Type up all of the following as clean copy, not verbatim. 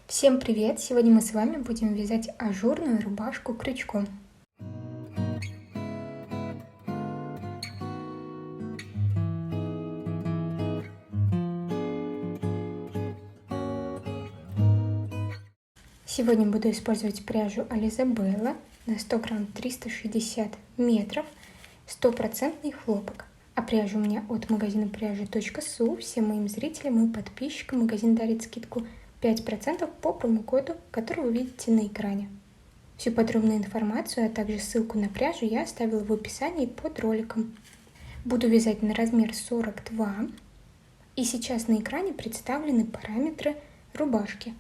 Всем привет! Сегодня мы с вами будем вязать ажурную рубашку крючком. Сегодня буду использовать пряжу Alize Bella на 100 грамм 360 метров, стопроцентный хлопок. А пряжа у меня от магазина пряжи.су. Всем моим зрителям и подписчикам магазин дарит скидку 5% по промокоду, который вы видите на экране. Всю подробную информацию, а также ссылку на пряжу я оставила в описании под роликом. Буду вязать на размер 42. И сейчас на экране представлены параметры рубашки.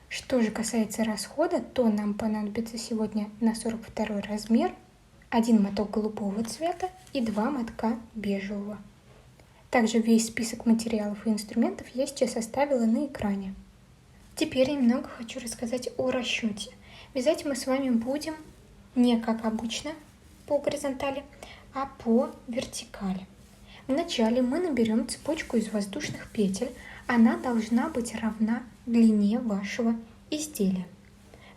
Что же касается расхода, то нам понадобится сегодня на 42 размер 1 моток голубого цвета и 2 мотка бежевого. Также весь список материалов и инструментов я сейчас оставила на экране. Теперь немного хочу рассказать о расчете. Вязать мы с вами будем не как обычно по горизонтали, а по вертикали. Вначале мы наберем цепочку из воздушных петель. Она должна быть равна длине вашего изделия.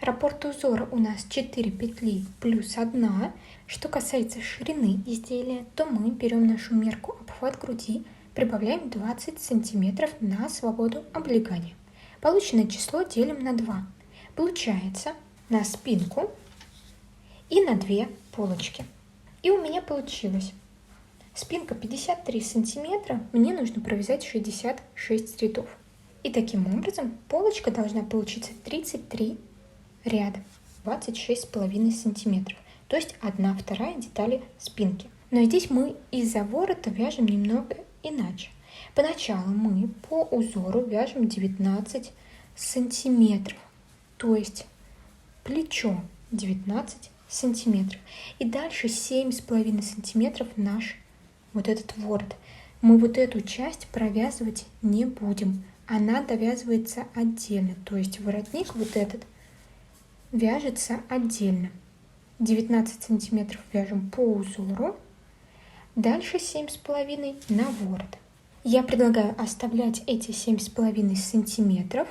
Раппорт узора у нас 4 петли плюс 1. Что касается ширины изделия, то мы берем нашу мерку обхват груди, прибавляем 20 см на свободу облегания. Полученное число делим на 2. Получается на спинку и на 2 полочки. И у меня получилось. Спинка 53 см, мне нужно провязать 66 рядов. И таким образом полочка должна получиться 33 ряда, 26,5 см. То есть 1/2 детали спинки. Но здесь мы из-за ворота вяжем немного иначе. Поначалу мы по узору вяжем 19 сантиметров. То есть плечо 19 сантиметров. И дальше 7,5 сантиметров наш вот этот ворот. Мы вот эту часть провязывать не будем. Она довязывается отдельно. То есть воротник вот этот вяжется отдельно. 19 сантиметров вяжем по узору. Дальше 7,5 на ворот. Я предлагаю оставлять эти 7,5 сантиметров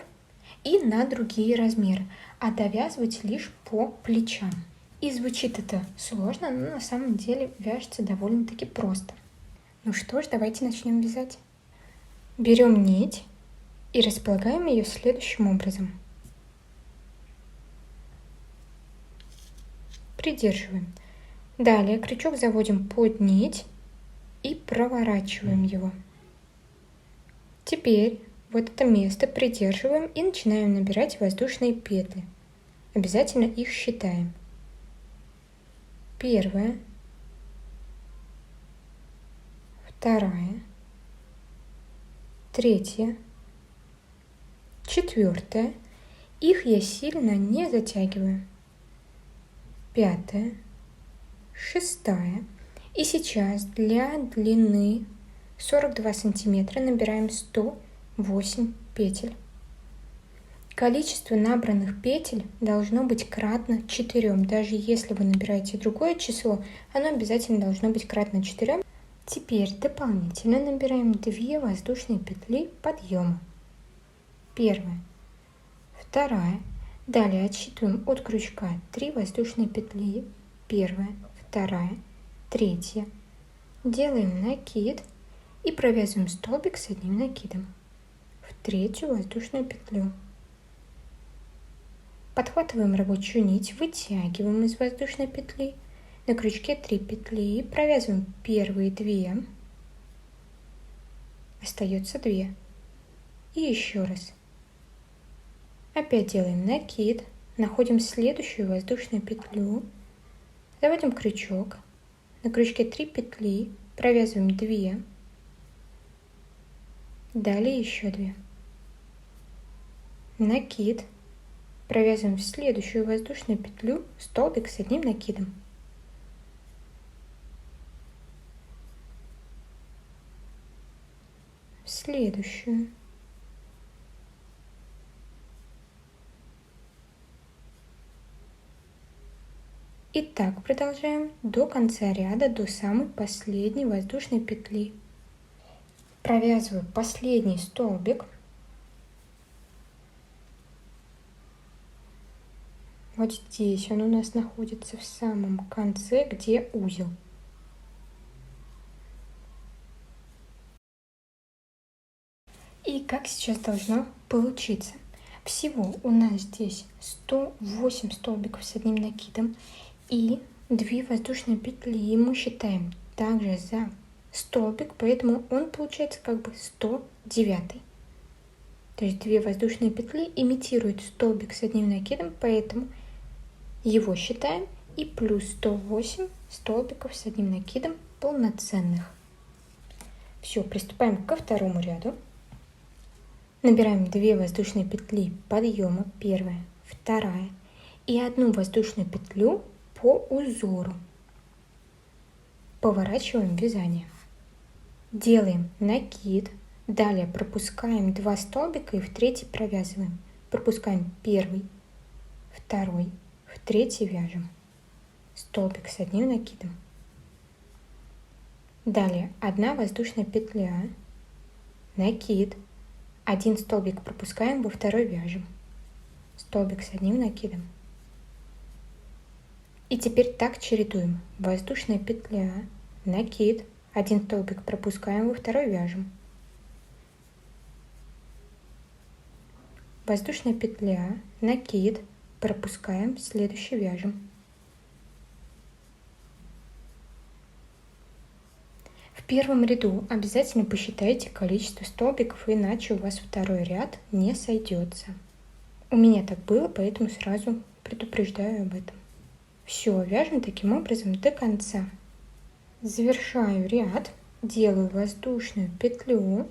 и на другие размеры, а довязывать лишь по плечам. И звучит это сложно, но на самом деле вяжется довольно-таки просто. Ну что ж, давайте начнем вязать. Берем нить и располагаем ее следующим образом. Придерживаем. Далее крючок заводим под нить и проворачиваем его. Теперь вот это место придерживаем и начинаем набирать воздушные петли. Обязательно их считаем. Первая, вторая, третья, четвертая. Их я сильно не затягиваю. Пятая, шестая. И сейчас для длины 42 сантиметра набираем 108 петель. Количество набранных петель должно быть кратно 4. Даже если вы набираете другое число, оно обязательно должно быть кратно 4. Теперь дополнительно набираем 2 воздушные петли подъема. Первая, вторая. Далее отсчитываем от крючка 3 воздушные петли. Первая, вторая, третья. Делаем накид и провязываем столбик с одним накидом в третью воздушную петлю. Подхватываем рабочую нить, вытягиваем из воздушной петли. На крючке 3 петли, провязываем первые 2. Остается 2. И еще раз. Опять делаем накид, находим следующую воздушную петлю, заводим крючок, на крючке 3 петли, провязываем 2, далее еще 2. Накид, провязываем в следующую воздушную петлю, столбик с одним накидом. В следующую. И так продолжаем до конца ряда, до самой последней воздушной петли. Провязываю последний столбик Вот здесь он у нас находится в самом конце, где узел. И как сейчас должно получиться? Всего у нас здесь 108 столбиков с одним накидом и 2 воздушные петли. И мы считаем также за столбик, поэтому он получается как бы 109. То есть 2 воздушные петли имитируют столбик с одним накидом, поэтому его считаем, и плюс 108 столбиков с одним накидом полноценных. Все, приступаем ко второму ряду. Набираем 2 воздушные петли подъема, первая, вторая, и 1 воздушную петлю по узору. Поворачиваем вязание. Делаем накид, далее пропускаем 2 столбика и в третий провязываем. Пропускаем первый, второй, в третий вяжем. Столбик с одним накидом. Далее 1 воздушная петля, накид, 1 столбик пропускаем, во второй вяжем. Столбик с одним накидом. И теперь так чередуем. Воздушная петля, накид, 1 столбик пропускаем, во второй вяжем. Воздушная петля, накид, пропускаем, следующий вяжем. В первом ряду обязательно посчитайте количество столбиков, иначе у вас второй ряд не сойдется. У меня так было, поэтому сразу предупреждаю об этом. Все, вяжем таким образом до конца. Завершаю ряд, делаю воздушную петлю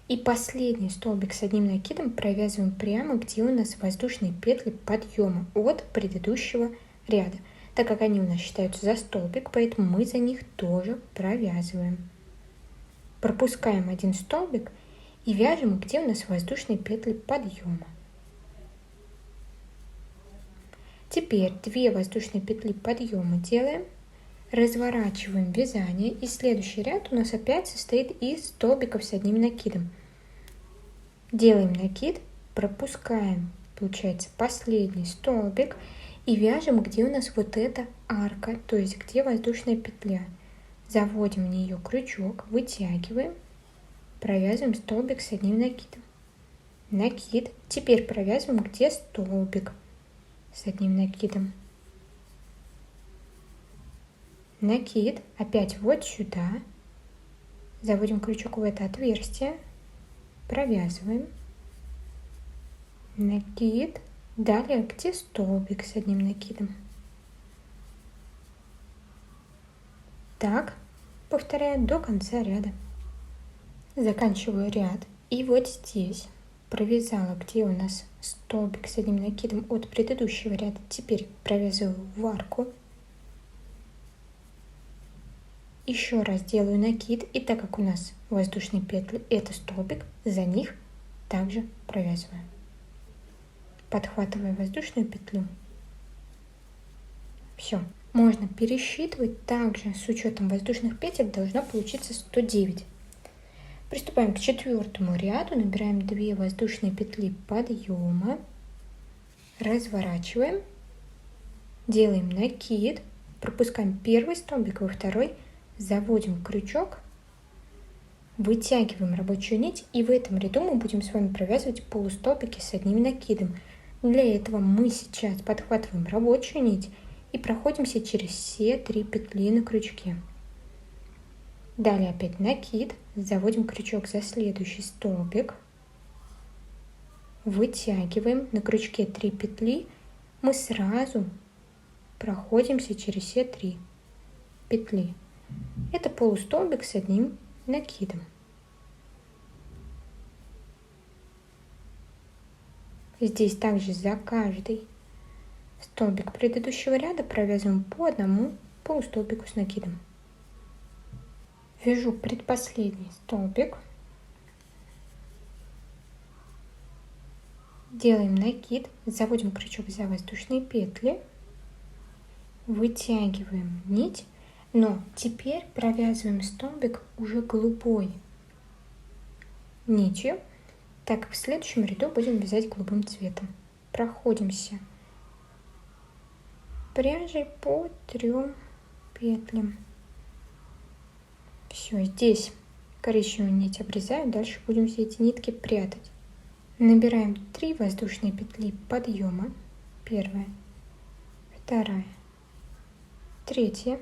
и последний столбик с одним накидом провязываем прямо, где у нас воздушные петли подъема от предыдущего ряда, так как они у нас считаются за столбик, поэтому мы за них тоже провязываем. Пропускаем 1 столбик и вяжем, где у нас воздушные петли подъема. Теперь 2 воздушные петли подъема делаем, разворачиваем вязание, и следующий ряд у нас опять состоит из столбиков с одним накидом. Делаем накид, пропускаем, получается, последний столбик и вяжем, где у нас вот эта арка, то есть где воздушная петля. Заводим в нее крючок, вытягиваем, провязываем столбик с одним накидом. Накид, теперь провязываем, где столбик с одним накидом. Накид, опять вот сюда, заводим крючок в это отверстие, провязываем, накид, далее где столбик с одним накидом. Так, повторяю до конца ряда. Заканчиваю ряд, и вот здесь провязала, где у нас столбик с одним накидом от предыдущего ряда, теперь провязываю в арку. Еще раз делаю накид, и так как у нас воздушные петли это столбик, за них также провязываю. Подхватываю воздушную петлю. Все. Можно пересчитывать, также с учетом воздушных петель должно получиться 109. Приступаем к четвертому ряду, набираем 2 воздушные петли подъема, разворачиваем, делаем накид, пропускаем первый столбик, во второй заводим крючок, вытягиваем рабочую нить, и в этом ряду мы будем с вами провязывать полустолбики с одним накидом. Для этого мы сейчас подхватываем рабочую нить и проходимся через все 3 петли на крючке. Далее опять накид, заводим крючок за следующий столбик, вытягиваем на крючке 3 петли, мы сразу проходимся через все 3 петли. Это полустолбик с одним накидом. Здесь также за каждый столбик предыдущего ряда провязываем по одному полустолбику с накидом. Вяжу предпоследний столбик, делаем накид, заводим крючок за воздушные петли, вытягиваем нить, но теперь провязываем столбик уже голубой нитью, так как в следующем ряду будем вязать голубым цветом. Проходимся пряжей по 3 петлям. Все, здесь коричневую нить обрезаю, дальше будем все эти нитки прятать. Набираем 3 воздушные петли подъема. Первая, вторая, третья.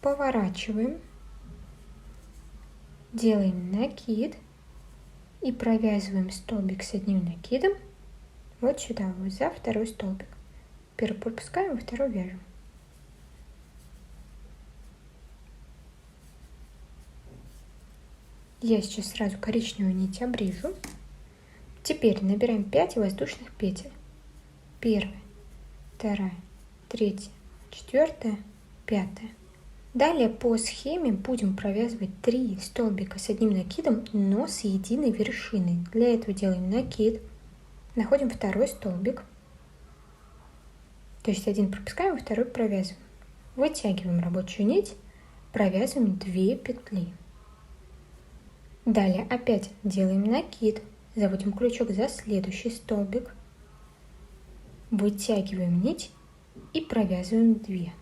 Поворачиваем, делаем накид и провязываем столбик с одним накидом вот сюда, вот за второй столбик. Первый пропускаем, второй вяжем. Я сейчас сразу коричневую нить обрежу. Теперь набираем 5 воздушных петель. Первая, вторая, третья, четвертая, пятая. Далее по схеме будем провязывать 3 столбика с одним накидом, но с единой вершиной. Для этого делаем накид, находим второй столбик, то есть один пропускаем, второй провязываем. Вытягиваем рабочую нить, провязываем 2 петли. Далее опять делаем накид, заводим крючок за следующий столбик, вытягиваем нить и провязываем 2.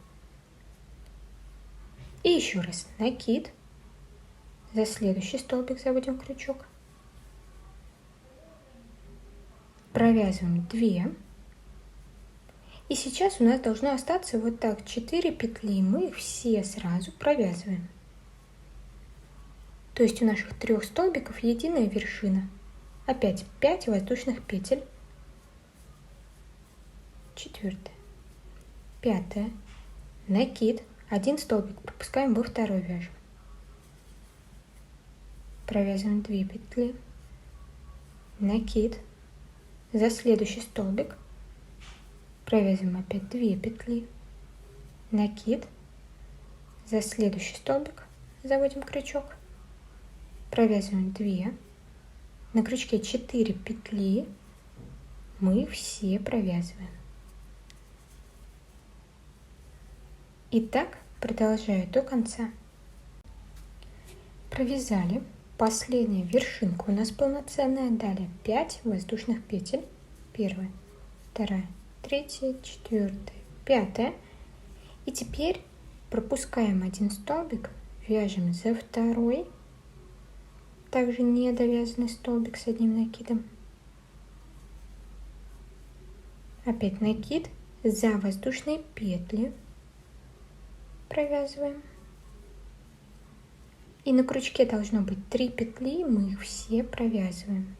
И еще раз накид, за следующий столбик заводим крючок, провязываем 2. И сейчас у нас должно остаться вот так 4 петли, мы их все сразу провязываем. То есть у наших 3 столбиков единая вершина. Опять 5 воздушных петель. 4, 5, накид, 1 столбик пропускаем, во второй вяжем. Провязываем 2 петли, накид, за следующий столбик провязываем опять 2 петли, накид, за следующий столбик заводим крючок, провязываем 2, на крючке 4 петли, мы все провязываем. И так продолжаю до конца. Провязали. Последняя вершинка у нас полноценная. Далее 5 воздушных петель. Первая, вторая, третья, четвертая, пятая. И теперь пропускаем 1 столбик, вяжем за второй, также не довязанный столбик с одним накидом. Опять накид, за воздушные петли провязываем. И на крючке должно быть 3 петли, мы их все провязываем.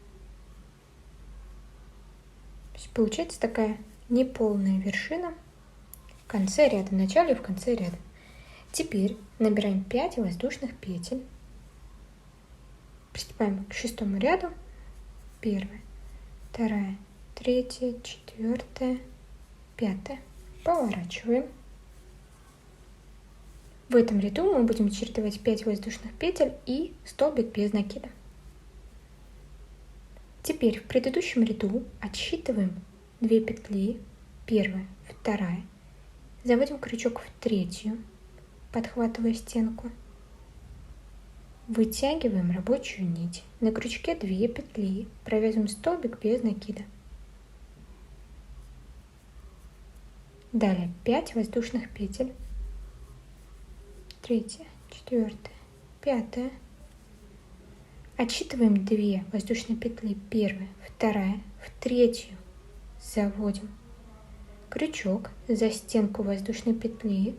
То есть получается такая неполная вершина в конце ряда, в начале и в конце ряда. Теперь набираем 5 воздушных петель. Приступаем к 6 ряду. Первая, вторая, третья, четвертая, пятая. Поворачиваем. В этом ряду мы будем чередовать 5 воздушных петель и столбик без накида. Теперь в предыдущем ряду отсчитываем 2 петли, первая, вторая, заводим крючок в третью, подхватывая стенку, вытягиваем рабочую нить, на крючке 2 петли, провязываем столбик без накида. Далее 5 воздушных петель, третья, четвертая, пятая. Отсчитываем 2 воздушные петли, первая, вторая, в третью заводим крючок за стенку воздушной петли,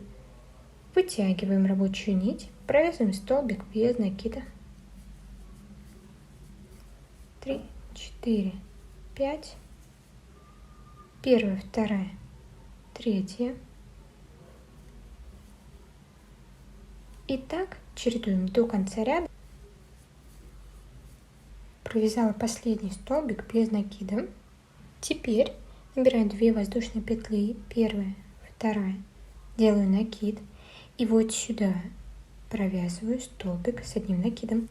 вытягиваем рабочую нить, провязываем столбик без накида. 3, 4, 5. Первая, вторая, третья. И так чередуем до конца ряда. Провязала последний столбик без накида. Теперь набираю 2 воздушные петли, первая, вторая, делаю накид и вот сюда провязываю столбик с одним накидом.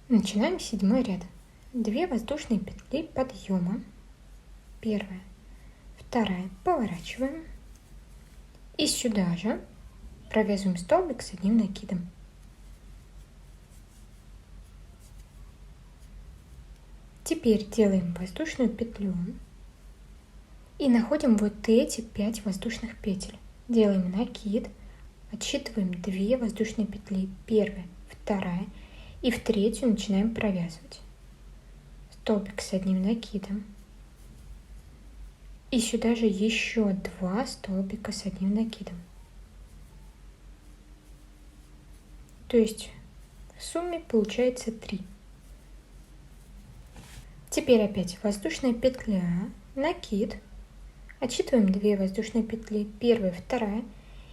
Начинаем 7 ряд. 2 воздушные петли подъема, первая, вторая, поворачиваем и сюда же провязываем столбик с одним накидом. Теперь делаем воздушную петлю, И находим вот эти 5 воздушных петель. Делаем накид, отсчитываем 2 воздушные петли, первая, вторая, и в третью начинаем провязывать. Столбик с одним накидом. И сюда же еще 2 столбика с одним накидом. То есть в сумме получается 3. Теперь опять воздушная петля, накид. Отсчитываем 2 воздушные петли, первая, вторая,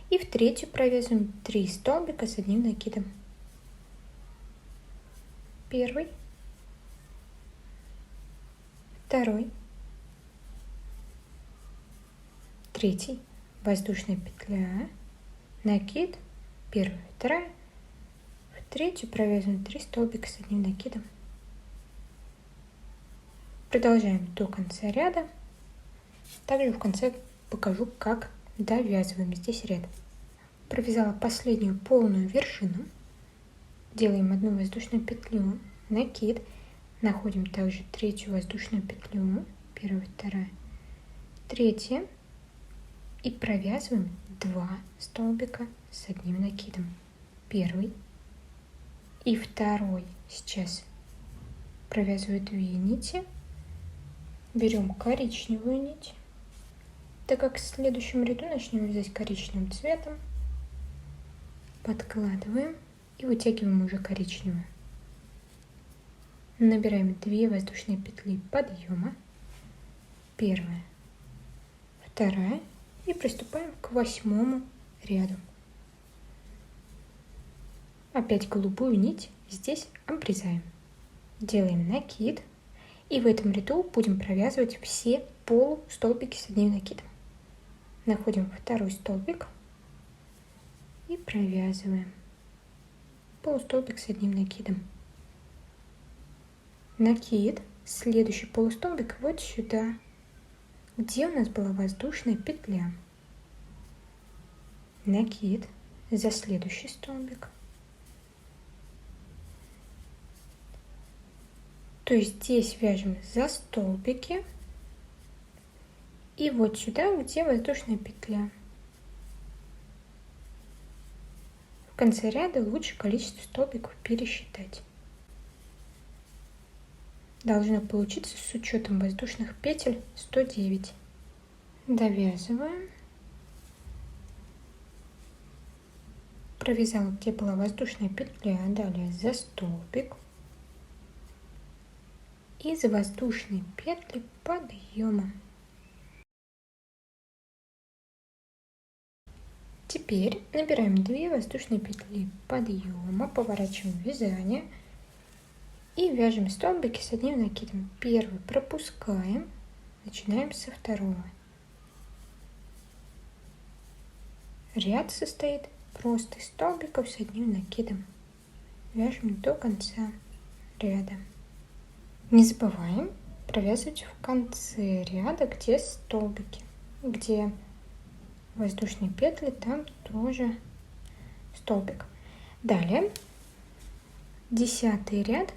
и в третью провязываем 3 столбика с одним накидом. Первый, второй, третий, воздушная петля, накид, первая, вторая, в третью провязываем 3 столбика с одним накидом. Продолжаем до конца ряда. Также в конце покажу, как довязываем здесь ряд. Провязала последнюю полную вершину. Делаем одну воздушную петлю, накид. Находим также третью воздушную петлю, первая, вторая, третья. И провязываем 2 столбика с одним накидом. Первый и второй. Сейчас провязываю 2 нити. Берем коричневую нить. Так как в следующем ряду начнем вязать коричневым цветом, подкладываем и вытягиваем уже коричневую. Набираем 2 воздушные петли подъема, первая, вторая, и приступаем к 8 ряду. Опять голубую нить здесь обрезаем, делаем накид, и в этом ряду будем провязывать все полустолбики с одним накидом. Находим второй столбик и провязываем полустолбик с одним накидом. Накид, следующий полустолбик вот сюда, где у нас была воздушная петля. Накид за следующий столбик. То есть здесь вяжем за столбики и вот сюда, где воздушная петля. В конце ряда лучше количество столбиков пересчитать. Должно получиться с учетом воздушных петель 109. Довязываем. Провязала, где была воздушная петля, далее за столбик. Из воздушной петли подъема. Теперь набираем 2 воздушные петли подъема, поворачиваем вязание и вяжем столбики с одним накидом. Первый пропускаем, начинаем со второго. Ряд состоит просто из столбиков с одним накидом. Вяжем до конца ряда. Не забываем провязывать в конце ряда, где столбики, где воздушные петли, там тоже столбик. Далее 10 ряд,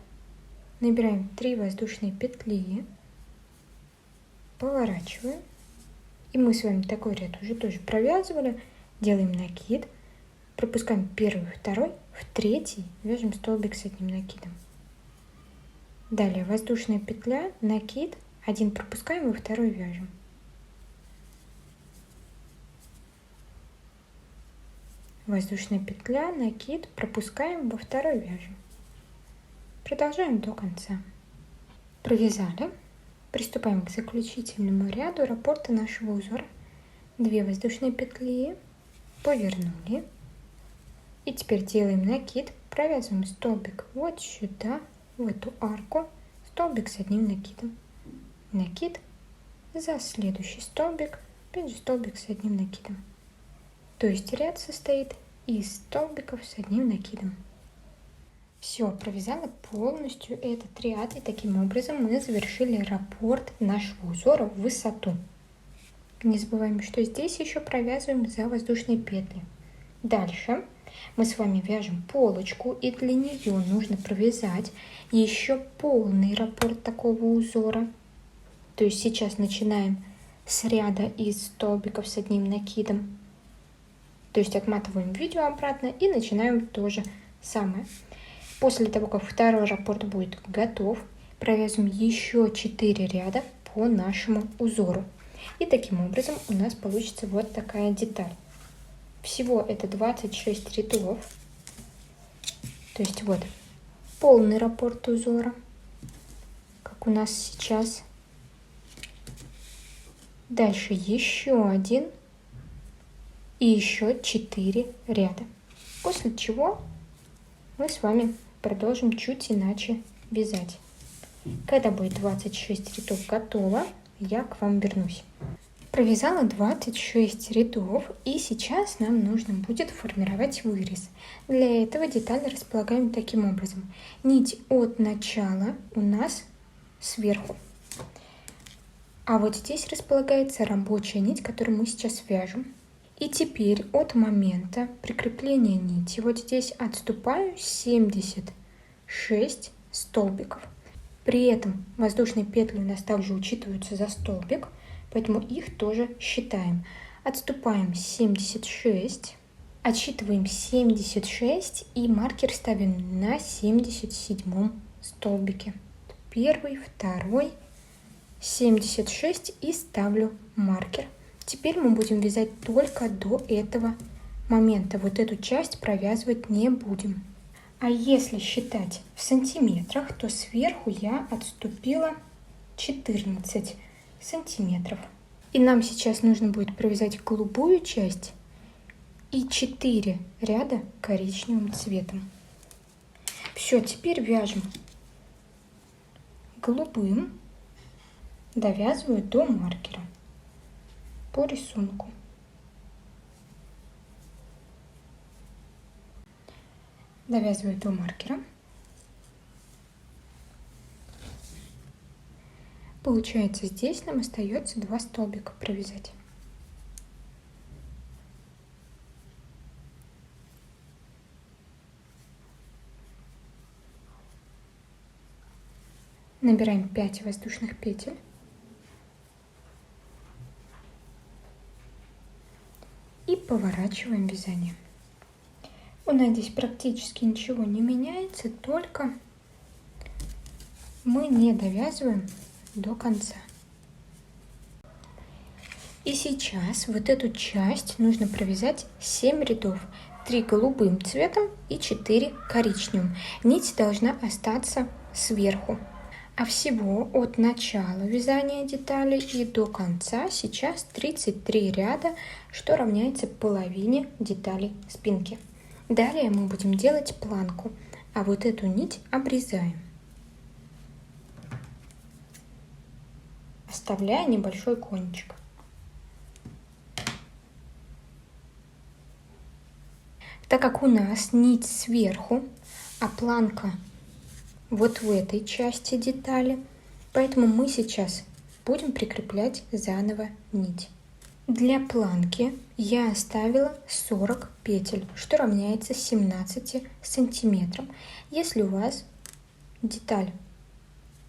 набираем 3 воздушные петли, поворачиваем, и мы с вами такой ряд уже тоже провязывали, делаем накид, пропускаем первый, второй, в третий вяжем столбик с одним накидом. Далее воздушная петля, накид, один пропускаем и второй вяжем. Воздушная петля, накид, пропускаем, во второй вяжем. Продолжаем до конца. Провязали. Приступаем к заключительному ряду раппорта нашего узора. 2 воздушные петли, повернули. И теперь делаем накид, провязываем столбик вот сюда, в эту арку, столбик с одним накидом. Накид, за следующий столбик, опять же столбик с одним накидом. То есть ряд состоит из столбиков с одним накидом. Все, провязала полностью этот ряд, и таким образом мы завершили раппорт нашего узора в высоту. Не забываем, что здесь еще провязываем за воздушные петли. Дальше мы с вами вяжем полочку, и для нее нужно провязать еще полный раппорт такого узора. То есть сейчас начинаем с ряда из столбиков с одним накидом. То есть отматываем видео обратно и начинаем то же самое. После того, как второй раппорт будет готов, провяжем еще 4 ряда по нашему узору. И таким образом у нас получится вот такая деталь. Всего это 26 рядов. То есть вот полный раппорт узора, как у нас сейчас. Дальше еще один и еще 4 ряда. После чего мы с вами продолжим чуть иначе вязать. Когда будет 26 рядов готово, я к вам вернусь. Провязала 26 рядов, и сейчас нам нужно будет формировать вырез. Для этого деталь располагаем таким образом. Нить от начала у нас сверху. А вот здесь располагается рабочая нить, которую мы сейчас вяжем. И теперь от момента прикрепления нити вот здесь отступаю 76 столбиков. При этом воздушные петли у нас также учитываются за столбик, поэтому их тоже считаем. Отступаем 76, отсчитываем 76 и маркер ставим на 77 столбике. Первый, второй, 76 и ставлю маркер. Теперь мы будем вязать только до этого момента. Вот эту часть провязывать не будем. А если считать в сантиметрах, то сверху я отступила 14 сантиметров. И нам сейчас нужно будет провязать голубую часть и 4 ряда коричневым цветом. Все, теперь вяжем голубым, довязываю до маркера по рисунку. Довязываю до маркера. Получается, здесь нам остается 2 столбика провязать. Набираем 5 воздушных петель. И поворачиваем вязание. У нас здесь практически ничего не меняется, только мы не довязываем до конца. И сейчас вот эту часть нужно провязать 7 рядов. 3 голубым цветом и 4 коричневым. Нить должна остаться сверху. А всего от начала вязания деталей и до конца сейчас 33 ряда, что равняется половине деталей спинки. Далее мы будем делать планку, а вот эту нить обрезаем, оставляя небольшой кончик. Так как у нас нить сверху, а планка вот в этой части детали, поэтому мы сейчас будем прикреплять заново нить. Для планки я оставила 40 петель, что равняется 17 сантиметрам. Если у вас деталь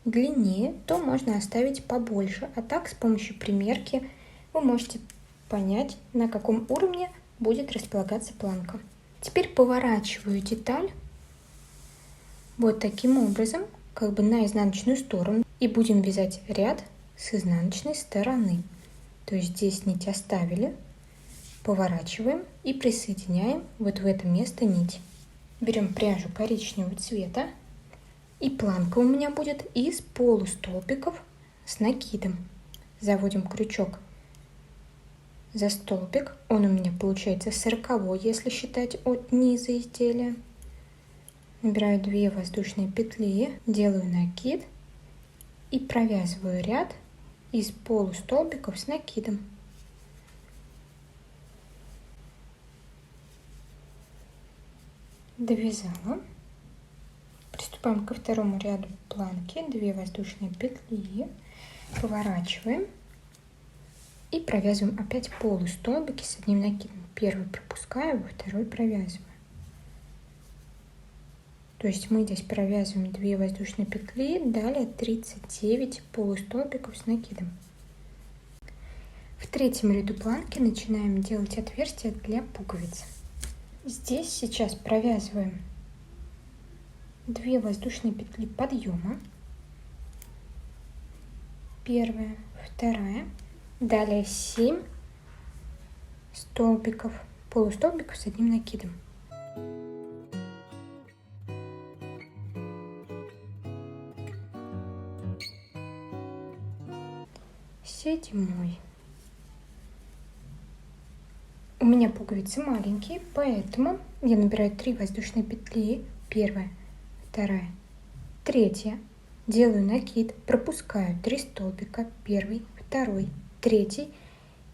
длиннее, то можно оставить побольше, а так с помощью примерки вы можете понять, на каком уровне будет располагаться планка. Теперь поворачиваю деталь вот таким образом, как бы на изнаночную сторону, и будем вязать ряд с изнаночной стороны. То есть здесь нить оставили, поворачиваем и присоединяем вот в это место нить. Берем пряжу коричневого цвета, и планка у меня будет из полустолбиков с накидом. Заводим крючок за столбик, он у меня получается 40, если считать от низа изделия. Набираю 2 воздушные петли, делаю накид и провязываю ряд из полустолбиков с накидом. Довязала. Приступаем ко второму ряду планки, 2 воздушные петли, поворачиваем и провязываем опять полустолбики с одним накидом. Первый пропускаю, второй провязываю. То есть мы здесь провязываем 2 воздушные петли, далее 39 полустолбиков с накидом. В третьем ряду планки начинаем делать отверстие для пуговиц. Здесь сейчас провязываем 2 воздушные петли подъема. Первая, вторая. Далее 7 столбиков, полустолбиков с одним накидом. Седьмой. У меня пуговицы маленькие, поэтому я набираю 3 воздушные петли. Первая, вторая, третья. Делаю накид, пропускаю 3 столбика. Первый, второй, третий.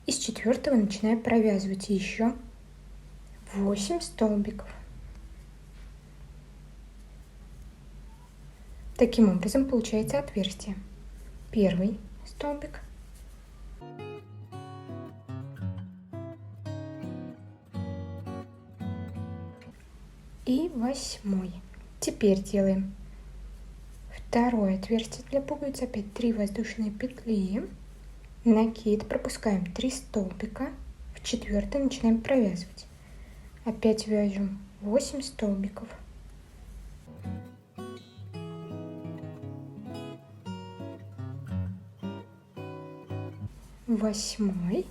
Из 4-го начинаю провязывать еще 8 столбиков. Таким образом получается отверстие. Первый столбик. И 8. Теперь делаем второе отверстие для пуговиц. Опять 3 воздушные петли. Накид. Пропускаем 3 столбика. В 4-й начинаем провязывать. Опять вяжем 8 столбиков. Восьмой.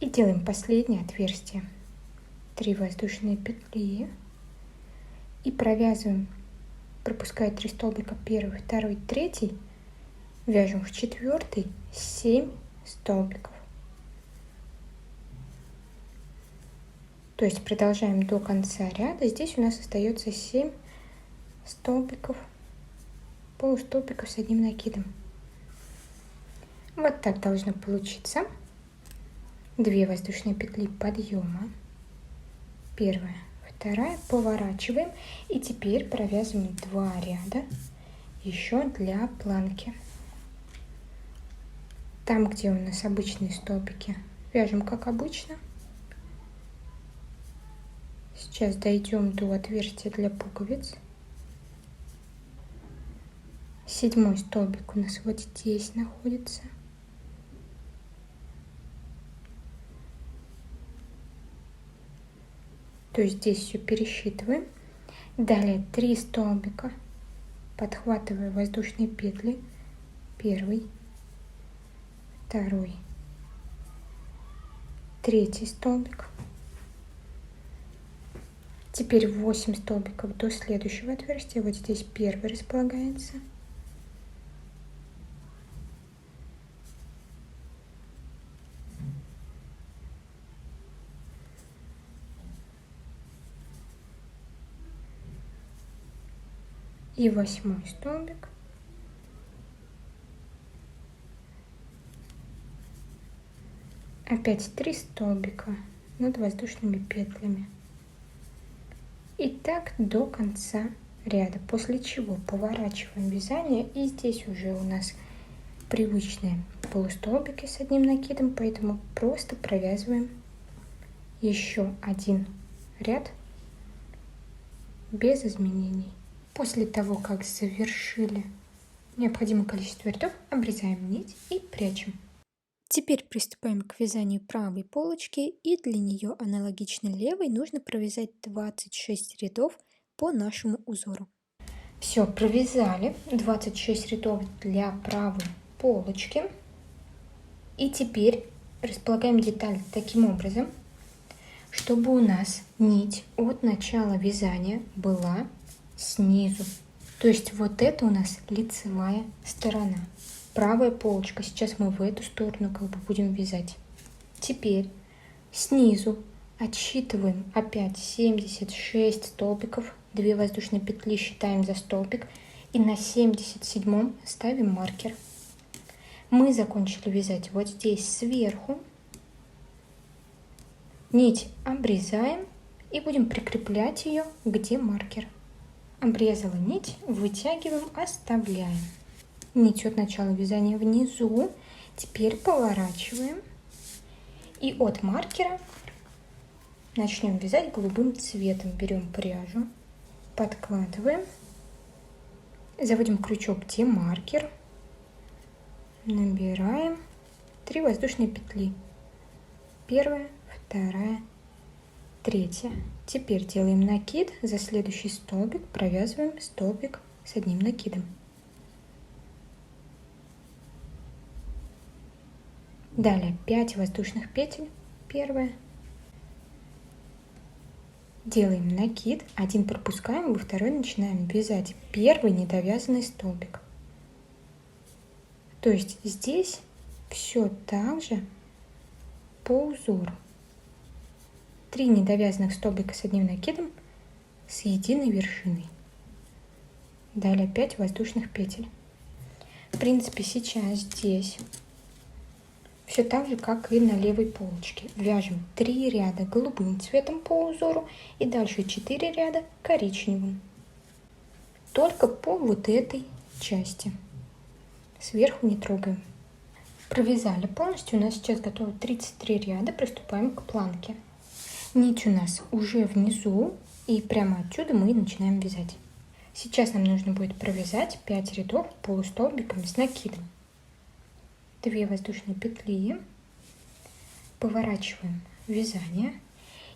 И делаем последнее отверстие. 3 воздушные петли. И провязываем, пропуская 3 столбика, первый, второй, третий, вяжем в 4-й 7 столбиков. То есть продолжаем до конца ряда. Здесь у нас остается 7 столбиков, полустолбиков с одним накидом. Вот так должно получиться. 2 воздушные петли подъема. Первая, вторая, поворачиваем. И теперь провязываем 2 ряда еще для планки. Там, где у нас обычные столбики, вяжем как обычно. Сейчас дойдем до отверстия для пуговиц. 7-й столбик у нас вот здесь находится. То есть здесь все пересчитываем. Далее 3 столбика. Подхватываю воздушные петли. Первый, второй, третий столбик. Теперь 8 столбиков до следующего отверстия. Вот здесь первый располагается. И 8-й столбик. Опять 3 столбика над воздушными петлями. И так до конца ряда, после чего поворачиваем вязание, и здесь уже у нас привычные полустолбики с одним накидом, поэтому просто провязываем еще один ряд без изменений. После того, как завершили необходимое количество рядов, обрезаем нить и прячем. Теперь приступаем к вязанию правой полочки, и для нее аналогично левой нужно провязать 26 рядов по нашему узору. Все, провязали 26 рядов для правой полочки. И теперь располагаем деталь таким образом, чтобы у нас нить от начала вязания была снизу. То есть вот это у нас лицевая сторона. Правая полочка. Сейчас мы в эту сторону будем вязать. Теперь снизу отсчитываем опять 76 столбиков. 2 воздушные петли считаем за столбик. И на 77 ставим маркер. Мы закончили вязать вот здесь сверху. Нить обрезаем и будем прикреплять ее, где маркер. Обрезала нить, вытягиваем, оставляем. Нить от начала вязания внизу. Теперь поворачиваем. И от маркера начнем вязать голубым цветом. Берем пряжу, подкладываем, заводим крючок, где маркер, набираем 3 воздушные петли. Первая, вторая, третья. Теперь делаем накид, за следующий столбик провязываем столбик с одним накидом. Далее 5 воздушных петель, первая. Делаем накид, один пропускаем, во второй начинаем вязать первый недовязанный столбик. То есть здесь все так же по узору. 3 недовязанных столбика с одним накидом с единой вершиной. Далее 5 воздушных петель. В принципе, сейчас здесь все так же, как и на левой полочке. Вяжем 3 ряда голубым цветом по узору и дальше 4 ряда коричневым. Только по вот этой части. Сверху не трогаем. Провязали полностью. У нас сейчас готово 33 ряда. Приступаем к планке. Нить у нас уже внизу, и прямо отсюда мы начинаем вязать. Сейчас нам нужно будет провязать 5 рядов полустолбиками с накидом. 2 воздушные петли, поворачиваем вязание,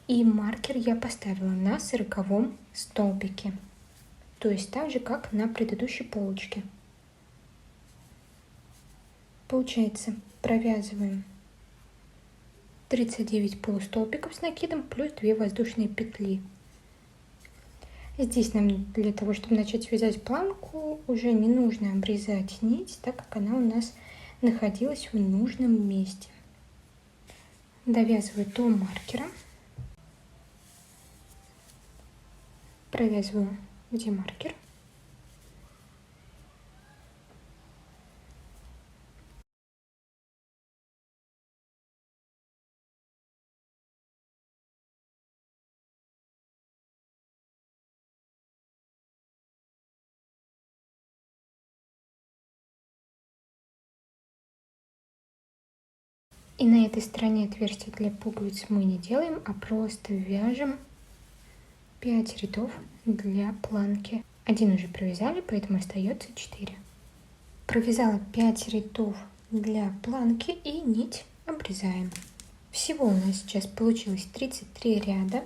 и маркер я поставила на 40-м столбике, то есть так же, как на предыдущей полочке. Получается, провязываем 39 полустолбиков с накидом плюс 2 воздушные петли. Здесь нам для того, чтобы начать вязать планку, уже не нужно обрезать нить, так как она у нас находилась в нужном месте. Довязываю до маркера, провязываю где маркер. И на этой стороне отверстия для пуговиц мы не делаем, а просто вяжем 5 рядов для планки. Один уже провязали, поэтому остается 4. Провязала 5 рядов для планки и нить обрезаем. Всего у нас сейчас получилось 33 ряда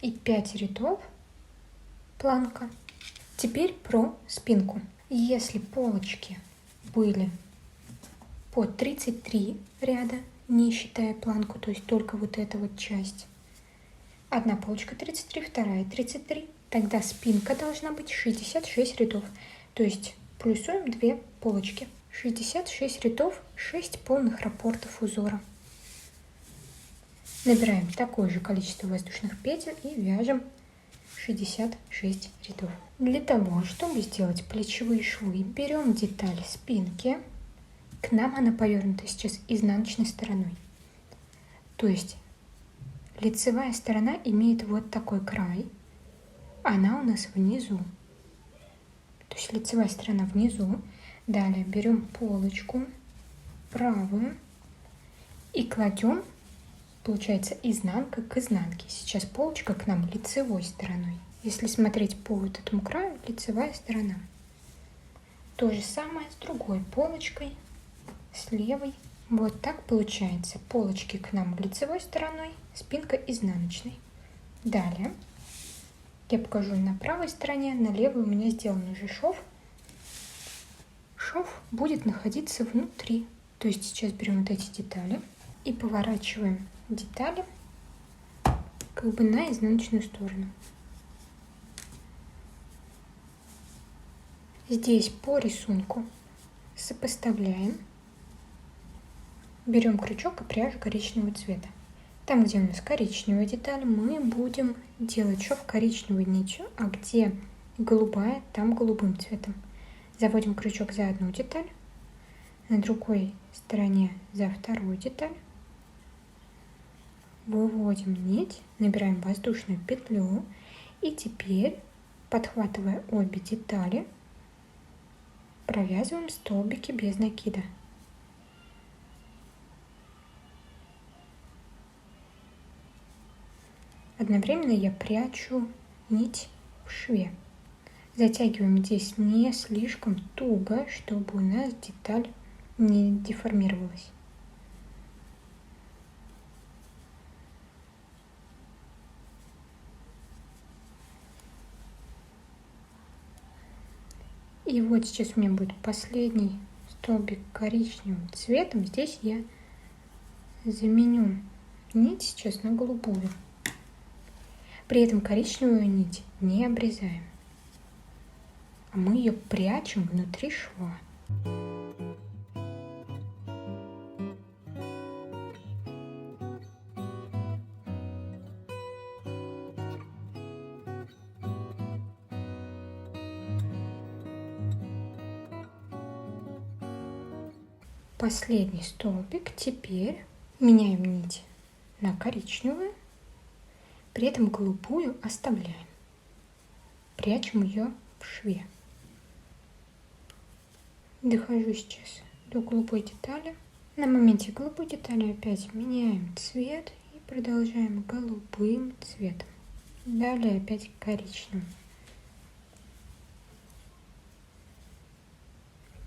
и 5 рядов планка. Теперь про спинку. Если полочки были по 33 ряда, не считая планку, то есть только вот эта вот часть. Одна полочка 33, вторая 33. Тогда спинка должна быть 66 рядов. То есть плюсуем 2 полочки. 66 рядов, 6 полных раппортов узора. Набираем такое же количество воздушных петель и вяжем 66 рядов. Для того, чтобы сделать плечевые швы, берем деталь спинки. К нам она повернута сейчас изнаночной стороной. То есть лицевая сторона имеет вот такой край. Она у нас внизу. То есть лицевая сторона внизу. Далее берем полочку правую и кладем, получается, изнанка к изнанке. Сейчас полочка к нам лицевой стороной. Если смотреть по вот этому краю, лицевая сторона. То же самое с другой полочкой. С левой. Вот так получается. Полочки к нам лицевой стороной, спинка изнаночной. Далее я покажу на правой стороне, на левой у меня сделан уже шов. Шов будет находиться внутри. То есть сейчас берем вот эти детали и поворачиваем детали как бы на изнаночную сторону. Здесь по рисунку сопоставляем. Берем крючок и пряжу коричневого цвета. Там, где у нас коричневая деталь, мы будем делать шов коричневой нитью, а где голубая, там голубым цветом. Заводим крючок за одну деталь, на другой стороне за вторую деталь. Выводим нить, набираем воздушную петлю и теперь, подхватывая обе детали, провязываем столбики без накида. Одновременно я прячу нить в шве. Затягиваем здесь не слишком туго, чтобы у нас деталь не деформировалась. И вот сейчас у меня будет последний столбик коричневым цветом. Здесь я заменю нить сейчас на голубую. При этом коричневую нить не обрезаем, а мы ее прячем внутри шва. Последний столбик. Теперь меняем нить на коричневую, при этом голубую оставляем. Прячем ее в шве. Дохожу сейчас до голубой детали. На моменте голубой детали опять меняем цвет и продолжаем голубым цветом. Далее опять коричневым.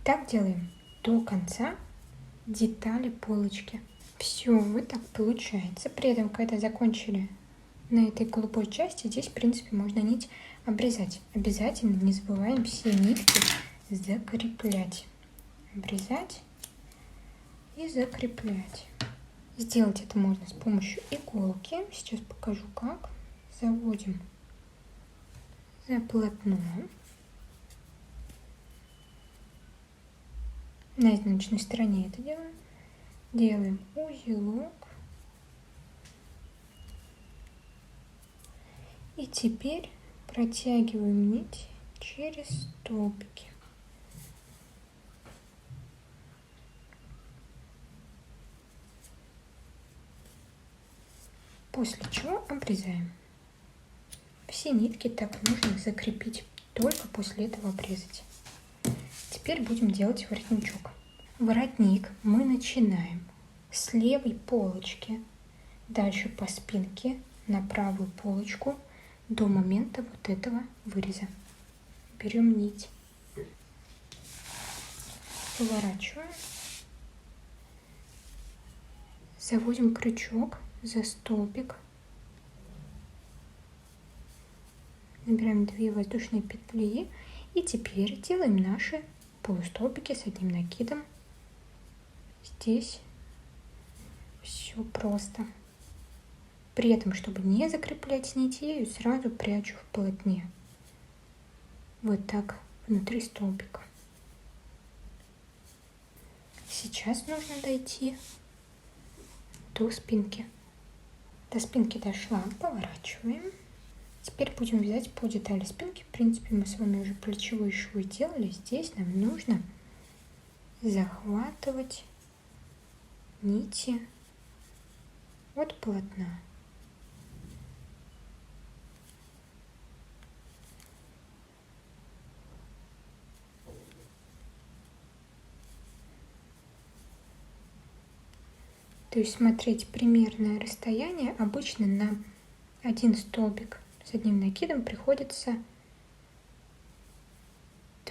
Так делаем до конца детали полочки. Все, вот так получается. При этом, когда закончили на этой голубой части, здесь, в принципе, можно нить обрезать. Обязательно не забываем все нитки закреплять. Обрезать и закреплять. Сделать это можно с помощью иголки. Сейчас покажу как. Заводим за полотно. На изнаночной стороне это делаем. Делаем узелок. И теперь протягиваем нить через столбики. После чего обрезаем. Все нитки так нужно закрепить, только после этого обрезать. Теперь будем делать воротничок. Воротник мы начинаем с левой полочки, дальше по спинке на правую полочку до момента вот этого выреза. Берем нить, поворачиваем, заводим крючок за столбик, набираем 2 воздушные петли и теперь делаем наши полустолбики с одним накидом. Здесь все просто. При этом, чтобы не закреплять нить, я ее сразу прячу в полотне. Вот так внутри столбика. Сейчас нужно дойти до спинки. До спинки дошла, поворачиваем. Теперь будем вязать по детали спинки. В принципе, мы с вами уже плечевые швы делали. Здесь нам нужно захватывать нити от полотна. То есть смотреть примерное расстояние. Обычно на один столбик с одним накидом приходится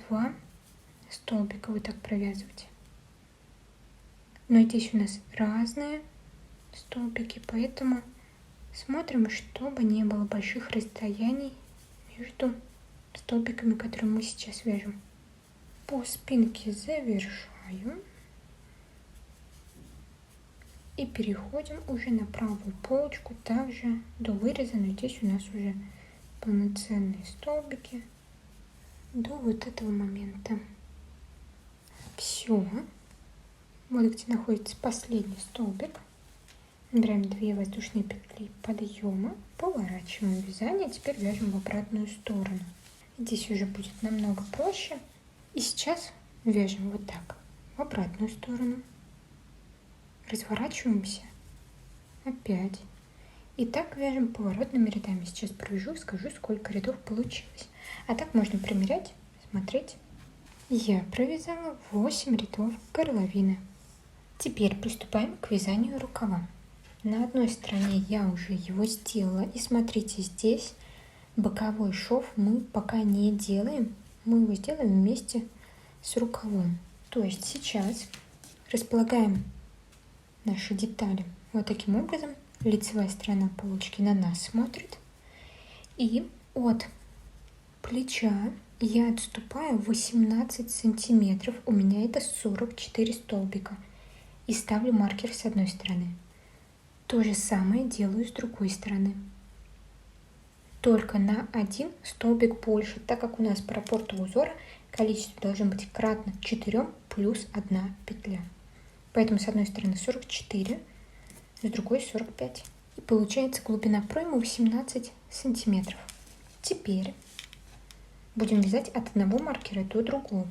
2 столбика вот так провязывать. Но здесь у нас разные столбики, поэтому смотрим, чтобы не было больших расстояний между столбиками, которые мы сейчас вяжем. По спинке завершаю. И переходим уже на правую полочку, также до выреза, но здесь у нас уже полноценные столбики до вот этого момента. Все. Вот где находится последний столбик. Набираем 2 воздушные петли подъема, поворачиваем вязание, теперь вяжем в обратную сторону. Здесь уже будет намного проще. И сейчас вяжем вот так в обратную сторону. Разворачиваемся опять. И так вяжем поворотными рядами. Сейчас провяжу и скажу, сколько рядов получилось. А так можно примерять, смотреть. Я провязала 8 рядов горловины. Теперь приступаем к вязанию рукава. На одной стороне я уже его сделала. И смотрите, здесь боковой шов мы пока не делаем. Мы его сделаем вместе с рукавом. То есть сейчас располагаем наши детали вот таким образом. Лицевая сторона полочки на нас смотрит. И от плеча я отступаю 18 сантиметров, у меня это 44 столбика, и ставлю маркер с одной стороны. То же самое делаю с другой стороны. Только на один столбик больше, так как у нас по раппорту узора количество должно быть кратно 4 плюс 1 петля. Поэтому с одной стороны 44, с другой 45. И получается глубина проймы 18 сантиметров. Теперь будем вязать от одного маркера до другого,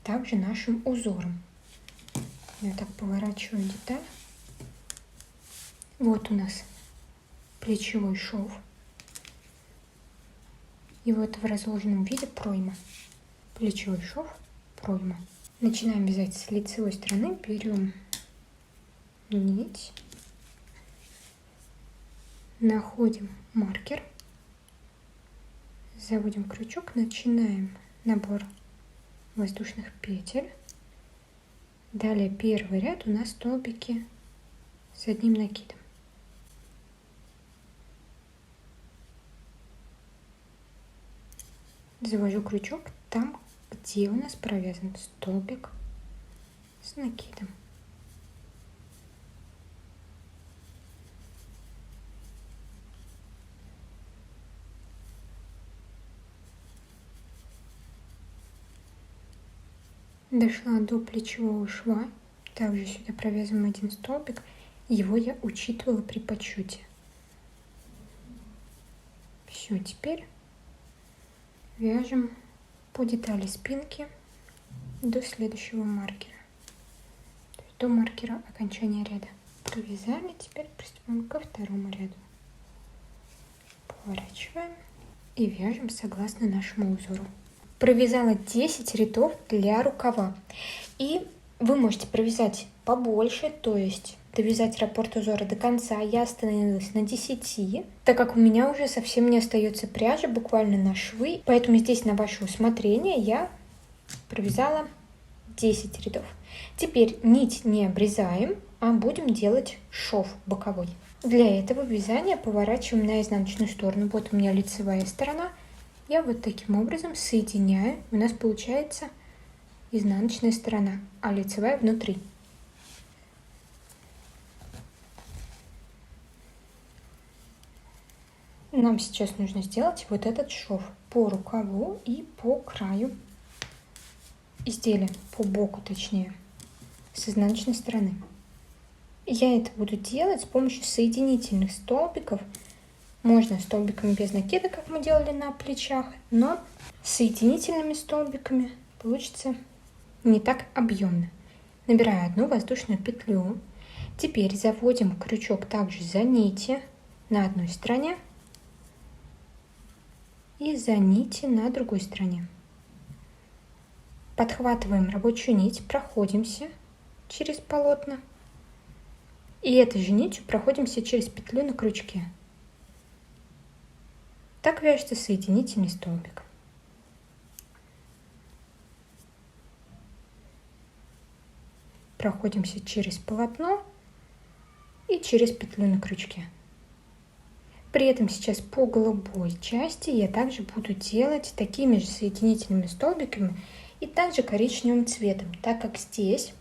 также нашим узором. Я так поворачиваю деталь. Вот у нас плечевой шов. И вот в разложенном виде пройма. Плечевой шов, пройма. Начинаем вязать с лицевой стороны. Берем нить. Находим маркер. Заводим крючок. Начинаем набор воздушных петель. Далее первый ряд у нас столбики с одним накидом. Завожу крючок там, где у нас провязан столбик с накидом. Дошла до плечевого шва. Также сюда провязываем один столбик. Его я учитывала при подсчете. Все, теперь вяжем по детали спинки до следующего маркера. То есть до маркера окончания ряда. Провязали, теперь приступаем ко второму ряду. Поворачиваем и вяжем согласно нашему узору. Провязала 10 рядов для рукава. И вы можете провязать побольше, то есть довязать раппорт узора до конца. Я остановилась на 10, так как у меня уже совсем не остается пряжи, буквально на швы. Поэтому здесь на ваше усмотрение я провязала 10 рядов. Теперь нить не обрезаем, а будем делать шов боковой. Для этого вязания поворачиваем на изнаночную сторону. Вот у меня лицевая сторона. Я вот таким образом соединяю. У нас получается изнаночная сторона, а лицевая внутри. Нам сейчас нужно сделать вот этот шов по рукаву и по краю изделия, по боку точнее, с изнаночной стороны. Я это буду делать с помощью соединительных столбиков. Можно столбиками без накида, как мы делали на плечах, но с соединительными столбиками получится не так объемно. Набираю одну воздушную петлю. Теперь заводим крючок также за нити на одной стороне и за нити на другой стороне. Подхватываем рабочую нить, проходимся через полотно и этой же нитью проходимся через петлю на крючке. Так вяжется соединительный столбик. Проходимся через полотно и через петлю на крючке. При этом сейчас по голубой части я также буду делать такими же соединительными столбиками и также коричневым цветом, так как здесь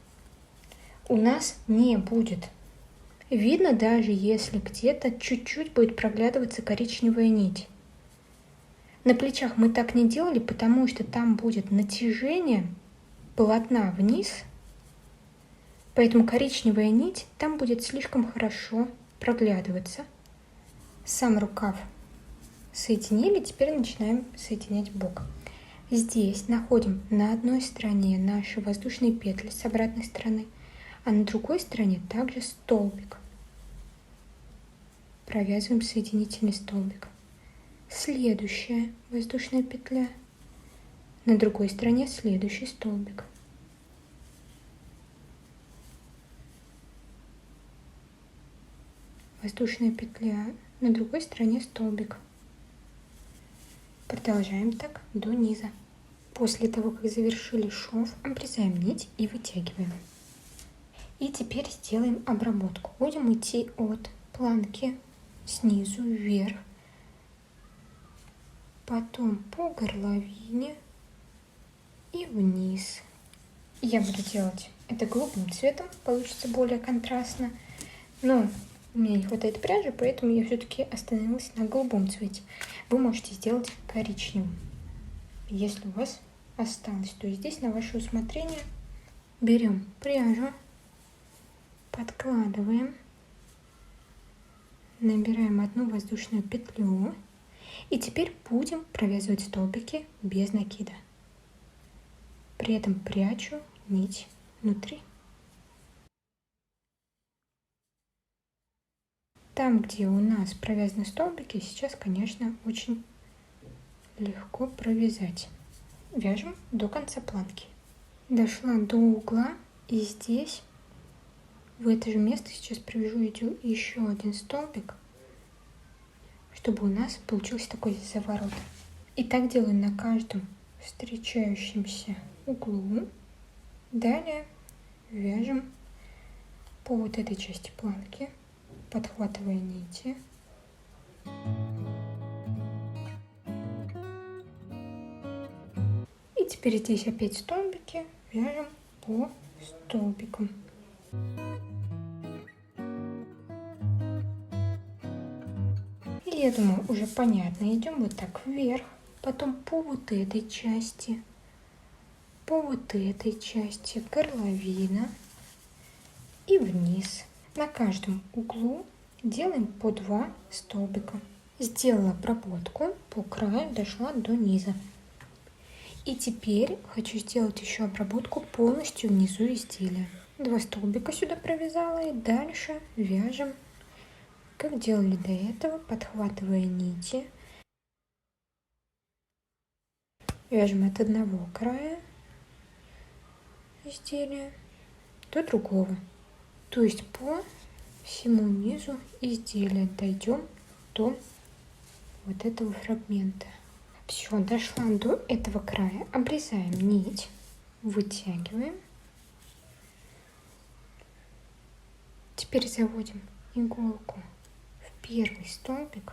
у нас не будет видно, даже если где-то чуть-чуть будет проглядываться коричневая нить. На плечах мы так не делали, потому что там будет натяжение полотна вниз, поэтому коричневая нить там будет слишком хорошо проглядываться. Сам рукав соединили, теперь начинаем соединять бок. Здесь находим на одной стороне наши воздушные петли с обратной стороны, а на другой стороне также столбик. Провязываем соединительный столбик. Следующая воздушная петля, на другой стороне следующий столбик. Воздушная петля, на другой стороне столбик. Продолжаем так до низа. После того, как завершили шов, обрезаем нить и вытягиваем. И теперь сделаем обработку. Будем идти от планки снизу вверх, потом по горловине, и вниз. Я буду делать это голубым цветом, получится более контрастно. Но мне не хватает пряжи, поэтому я все-таки остановилась на голубом цвете. Вы можете сделать коричневым, если у вас осталось. То есть здесь на ваше усмотрение. Берем пряжу, подкладываем, набираем одну воздушную петлю и теперь будем провязывать столбики без накида. При этом прячу нить внутри. Там, где у нас провязаны столбики, сейчас, конечно, очень легко провязать. Вяжем до конца планки. Дошла до угла, и здесь, в это же место, сейчас провяжу еще один столбик, чтобы у нас получился такой заворот. И так делаю на каждом встречающемся углу. Далее вяжем по вот этой части планки, подхватывая нити. И теперь здесь опять столбики, вяжем по столбикам. И я думаю, уже понятно, идем вот так вверх, потом по вот этой части, горловина и вниз. На каждом углу делаем по 2 столбика. Сделала обработку по краю, дошла до низа. И теперь хочу сделать еще обработку полностью внизу изделия. 2 столбика сюда провязала и дальше вяжем, как делали до этого, подхватывая нити. Вяжем от одного края изделия до другого. То есть по всему низу изделия дойдем до вот этого фрагмента. Все, дошла до этого края. Обрезаем нить, вытягиваем. Теперь заводим иголку в первый столбик,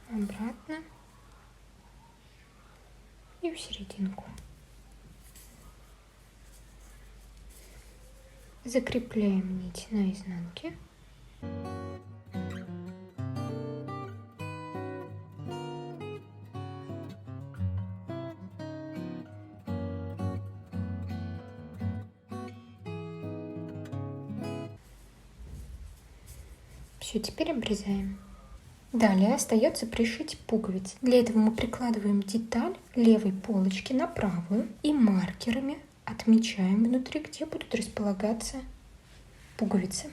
обратно и в серединку. Закрепляем нить на изнанке. Все, теперь обрезаем. Далее остается пришить пуговицы. Для этого мы прикладываем деталь левой полочки на правую и маркерами отмечаем внутри, где будут располагаться пуговицы.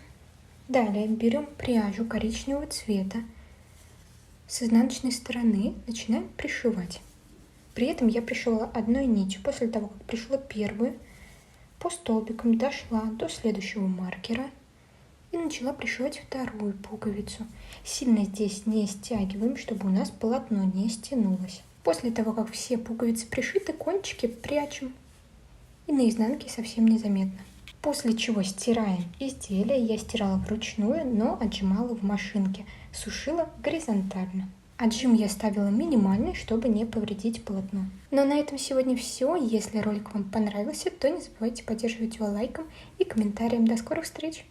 Далее берем пряжу коричневого цвета, с изнаночной стороны начинаем пришивать. При этом я пришила одной нитью. После того, как пришила первую, по столбикам дошла до следующего маркера и начала пришивать вторую пуговицу. Сильно здесь не стягиваем, чтобы у нас полотно не стянулось. После того, как все пуговицы пришиты, кончики прячем. И на изнанке совсем незаметно. После чего стираем изделие. Я стирала вручную, но отжимала в машинке. Сушила горизонтально. Отжим я ставила минимальный, чтобы не повредить полотно. Но на этом сегодня все. Если ролик вам понравился, то не забывайте поддерживать его лайком и комментарием. До скорых встреч!